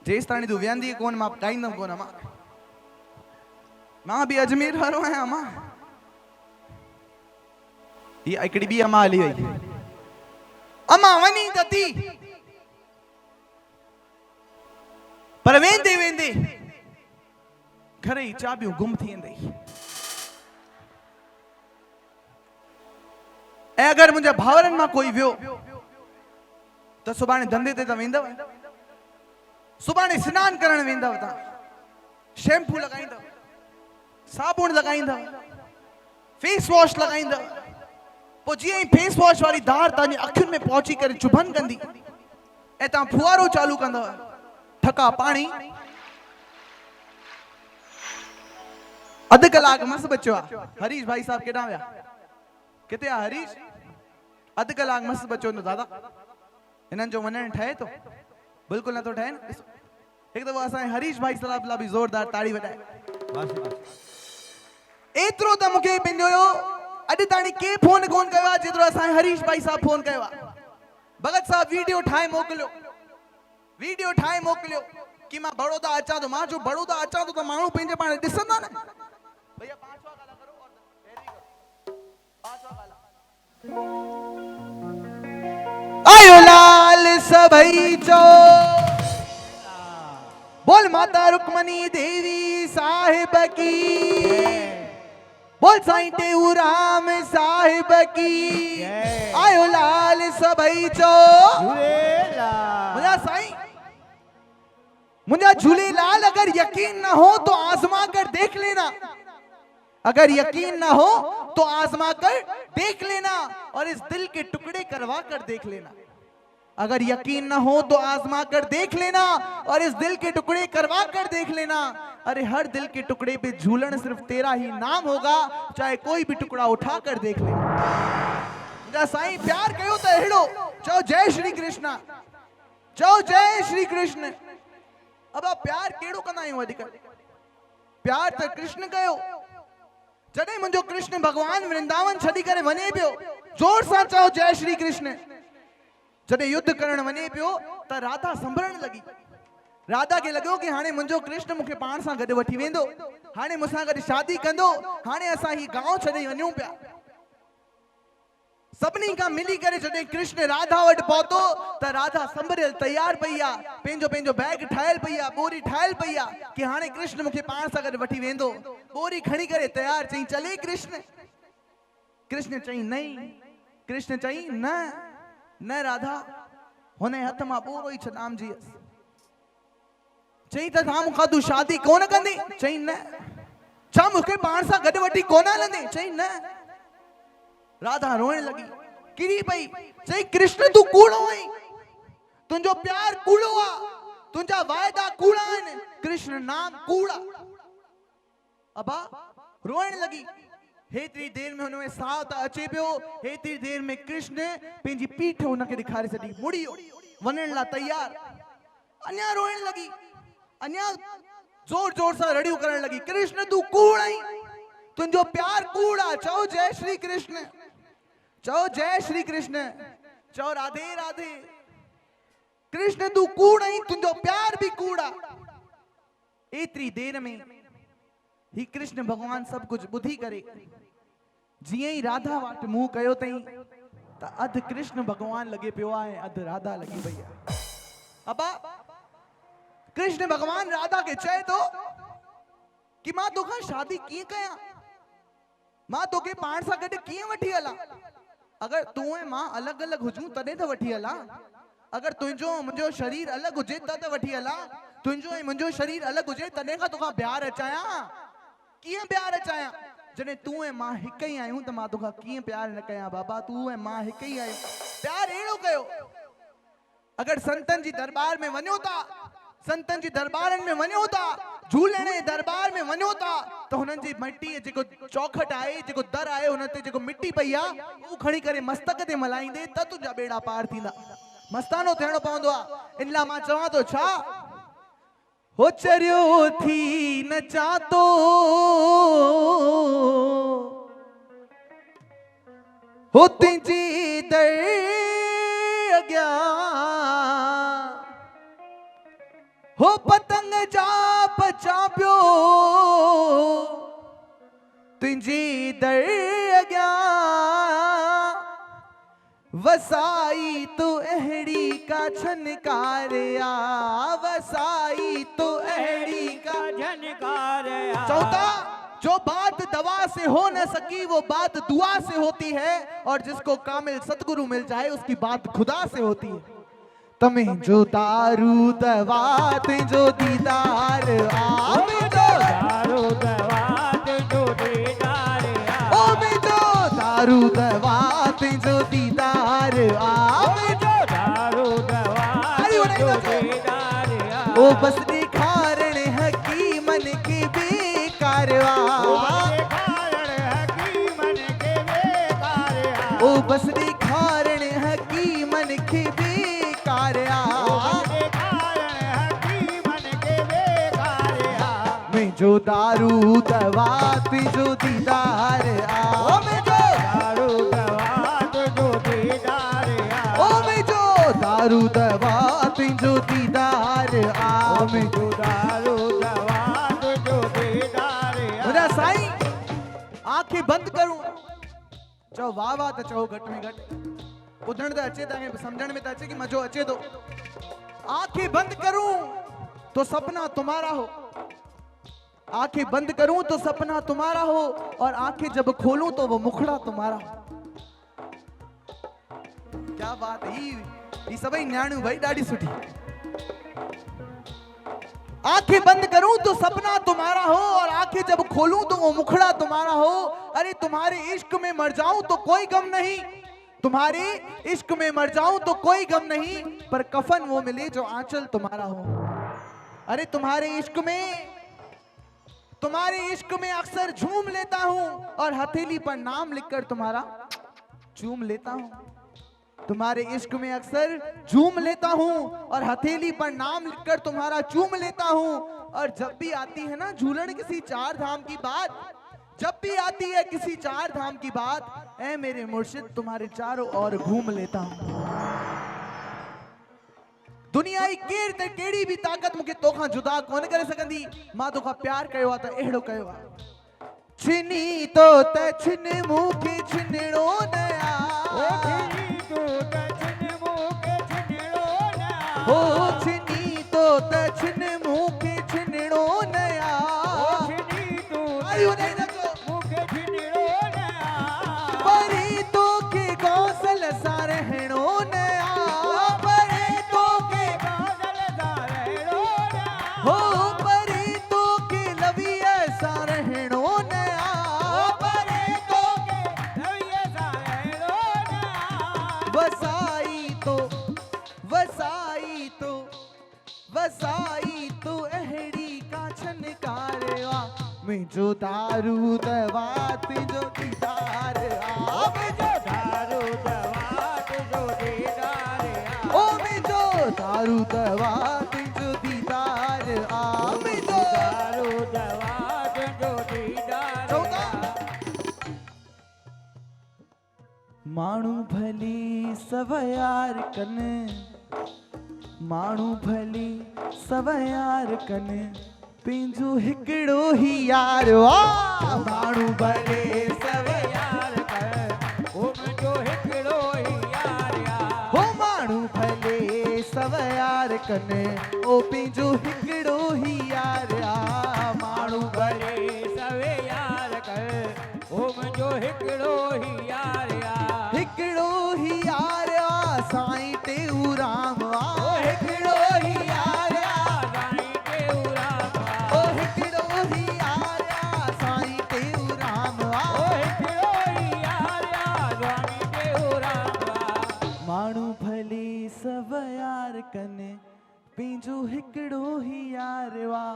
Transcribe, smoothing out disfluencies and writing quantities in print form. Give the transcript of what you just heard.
जेस ताणी तू वेंदी कोन मां गाइंदम कोन मां भी अजमेर वारो आहियां मां ये हिकिड़ी बि अमा हली वई अमा वनी त थी पर वेंदे वेंदे घर जी चाबियूं गुम थी वेंदी ऐं अगर मुंहिंजा भावरनि मां कोई वियो त सुभाणे धंधे ते त वेंदव सुभाणे सनान करण वेंदव तव्हां शैम्पू लॻाईंदव साबुण लॻाईंदव फेस वॉश लॻाईंदव पोइ जीअं ई फेस वॉश वारी धार तव्हांजी अखियुनि में पहुची करे चुभन कंदी ऐं तव्हां फुआरो चालू कंदव ठका पाणी अधु कलाक मस बचियो आहे हरीश भाई साहब केॾां विया किथे आहे हरीश अधु कलाक मस बचियो न दादा हिननि जो वञणु ठहे थो बिल्कुलु नथो ठहे न हिकु दफ़ो असांजे हरीश भाई साहब लाइ बि ज़ोरदार ताड़ी वॼाए एतिरो त मूंखे पंहिंजो अॼु ताणी के फोन कोन कयो आहे जेतिरो असांजे हरीश भाई साहब फोन कयो आहे भगत साहब वीडियो ठाहे मोकिलियो कि मां बड़ौदा अचां थो मां जो बड़ौदा अचां थो त माण्हू पंहिंजे पाण ॾिसंदा न भैया 5वां गाला करो और तैयारी करो 5वां गाला आयो लाल सभई चो बोल माता रुक्मणी देवी साहिब की बोल साईं टेऊराम साहिब की आयो लाल सभई चो मुझा साईं मुझा झूलेलाल अगर यकीन ना हो तो आजमा कर देख लेना अगर यकीन ना हो तो आजमा कर देख लेना और इस दिल के टुकड़े करवा कर देख लेना अगर यकीन ना हो तो आजमा कर देख लेना और इस दिल के टुकड़े करवा कर देख लेना अरे हर दिल के टुकड़े पे झूलन सिर्फ तेरा ही नाम होगा चाहे कोई भी टुकड़ा उठा कर देख लेना साईं प्यार कयो तो हेड़ो चो जय श्री कृष्ण चो जय श्री कृष्ण अब आप प्यार केड़ो कंदा आहियूं अॼुकल्ह प्यार त कृष्ण कयो जॾहिं मुंहिंजो कृष्ण भगवान वृंदावन छॾी करे वञे पियो जोर सां चओ जय श्री कृष्ण जॾहिं युद्ध करण वञे पियो त राधा संभरण लगी राधा के लॻो कि हाणे मुंहिंजो कृष्ण मूंखे पाण सां गॾु वठी वेंदो हाणे मूंसां गॾु शादी कंदो हाणे असां ही गांव छॾे वञूं पिया सभिनी खां मिली करे जॾहिं कृष्ण राधा वटि पहुतो त राधा संभरियल तैयार पई आहे पंहिंजो पंहिंजो बैग ठाहियल पई आहे बोरी ठाहियल पई आहे कि हाणे कृष्ण मूंखे पाण सां गॾु वठी वेंदो बोरी खणी करे तैयार चई चले कृष्ण कृष्ण चई नहीं कृष्ण चई न न राधा हुन हथ मां बोरो ई छॾाम जी चई त तव्हां मूंखां तूं शादी कोन कंदी चई न छा मूंखे पाण सां गॾु वठी कोन हलंदी चई न राधा रोइण लगी किरी पई चई कृष्ण तू कूड़ो आई तुंहिंजो प्यार कूड़ो आहे तुंहिंजा वाइदा कूड़ा आहिनि कृष्ण नाम कूड़ा अबा रोइण लगी हेतरी देर में हुनमें साह त अचे पियो हेतरी देर में कृष्ण पंहिंजी पीठ हुनखे ॾेखारे छॾी मुड़ियो वञण लाइ तैयार अञा रोइण लगी अञा जोर जोर सां रड़ियूं करण लगी कृष्ण तू कूड़ आई तुंहिंजो प्यार कूड़ा चओ जय श्री कृष्ण चओ जय श्री कृष्ण चओ राधे राधे कृष्ण तू कूड़ आई तुंहिंजो प्यार भी कूड़ा एतरी देर में ही कृष्ण भगवान सब कुछ बुधी करे जिए ही राधा वाट मुंह कयो तई त अध कृष्ण भगवान लगे पियो आहे अध राधा लगी पई आहे अबा कृष्ण भगवान राधा के चए तो कि मां तोखां शादी कीअं कयां मां तोखे पाण सां गॾु कीअं वठी हलां अगर तू ऐं मां अलग अलग हुजूं तॾहिं त वठी हलां अगर तुंहिंजो मुंहिंजो शरीर अलग हुजे त वठी हलां तुंहिंजो ऐं मुंहिंजो शरीर अलग हुजे तॾहिं खां तोखां प्यार अचायां कीअं प्यार अचायां जॾहिं तू ऐं मां हिक ई आहियूं त मां तोखां कीअं प्यार न कयां बाबा तू ऐं मां हिक ई आहियूं प्यार अहिड़ो कयो अगर संतन जी दरबार में वञो था संतन जी दरबारनि में वञो था झूलण जे दरबार में वञो था त हुननि जी मिट्टी जेको चौखट आहे जेको दर आहे हुन ते जेको मिट्टी पई आहे उहो खणी करे मस्तक ते मलाईंदे त तुंहिंजा बेड़ा पार थींदा मस्तानो थियणो पवंदो आहे इन लाइ मां चवां थो छा हो चरियो थी न चातो हो तुंहिंजी दर अॻियां हो हो पतंग जा पचा पियो तुझी दर अॻियां वसाई तो अहड़ी का छनकारिया वसाई तो अहड़ी का झनकारिया। चौथा, जो बात दवा से हो न सकी वो बात दुआ से होती है और जिसको कामिल सतगुरु मिल जाए उसकी बात खुदा से होती है। तमें जो दारू दवा जो दीदार आम जो दारू दवा जो दीदार ओ में जो दारू दवा जो दीदार आम जो दारू दवा जो दीदार ओ बस दिखारण हकीमन की बेकारवा ओ बस दिखारण हकीमन की बेकारया मैं जो दारू दवा जो दीदार आ मैं जो दारू दवा जो दीदार ओ मैं जो दारू दवा जो दीदार आ मैं जो दारू दवा जो दीदार मुझा साईं आंखें बंद करूं चओ वाह वाह त चओ घट में घट ॿुधण त अचे त समझण में त अचे कि मजो अचे तो। आंखें बंद करूं तो सपना तुम्हारा हो आंखें बंद करूं तो सपना तुम्हारा हो और आंखें जब खोलूं तो वो मुखड़ा तुम्हारा हो। क्या बात है ही सभई न्याणियूं भाई ॾाढी सुठी। आंखें बंद करूं तो सपना तुम्हारा हो और आंखें जब खोलूं तो वो मुखड़ा तुम्हारा हो। अरे तुम्हारे इश्क में मर जाऊं तो कोई गम नहीं तुम्हारे इश्क में मर जाऊं तो कोई गम नहीं पर कफन वो मिले जो आंचल तुम्हारा हो। अरे तुम्हारे इश्क में अक्सर झूम लेता हूं और हथेली पर नाम लिखकर तुम्हारा चूम लेता हूं। तुम्हारे इश्क में अक्सर झूम लेता हूं और हथेली पर नाम लिखकर तुम्हारा चूम लेता हूं। और जब भी आती है ना झूलन किसी चार धाम की बात जब भी आती है किसी चार धाम की बात ऐ मेरे मुर्शिद तुम्हारे चारों ओर घूम लेता हूं। दुनिया ही केर ते केड़ी भी ताकत मुके तोखा जुदा कोन करे सकंदी। मां तोखा प्यार कयो आ त एड़ो कयो आ छिनी तो त छिन मुके छिनड़ो नया ओ छिनी तो त छिन मुके छिनड़ो नया हो छिनी तो त छिन मुके छिनड़ो नया ओ छिनी तो आयु नहीं रखो मुके छिनड़ो नया परी तो के कौशल सा रहणो नया परी तो के काजल दा रहड़ो नया हो परी तो के लविया सा रहणो नया परे तो के रविया सा रहड़ो नया वसाई तो अहड़ी का छनकारेवा मैं जो दारू दवा जो दीदार आ मैं जो दारू दवा जो दीदार ओ मैं जो दारू दवा जो दीदार आ मैं जो दारू दवा जो दीदार चौथा माण्हू भली सवयार कन माण्हू भली सवयार कन पंहिंजो हिकिड़ो ही यार वाह माण्हू भले सवयार कन ओ मुंहिंजो हिकिड़ो ई यार हो माण्हू भले सवयार कन ओ पंहिंजो हिकिड़ो ही यार आ माण्हू भले भले सवे यार कर ओ मुंहिंजो हिकिड़ो ई यार हिकिड़ो ही यार आ साईं टेऊराम आ ओ हिकिड़ो ई यार साईं टेऊराम ओ हिकिड़ो ही यार आ साईं टेऊराम आ ओ हिकिड़ो ई यार स्वामी टेऊराम माण्हू भले सव यार कन पंहिंजो हिकिड़ो ही यार वा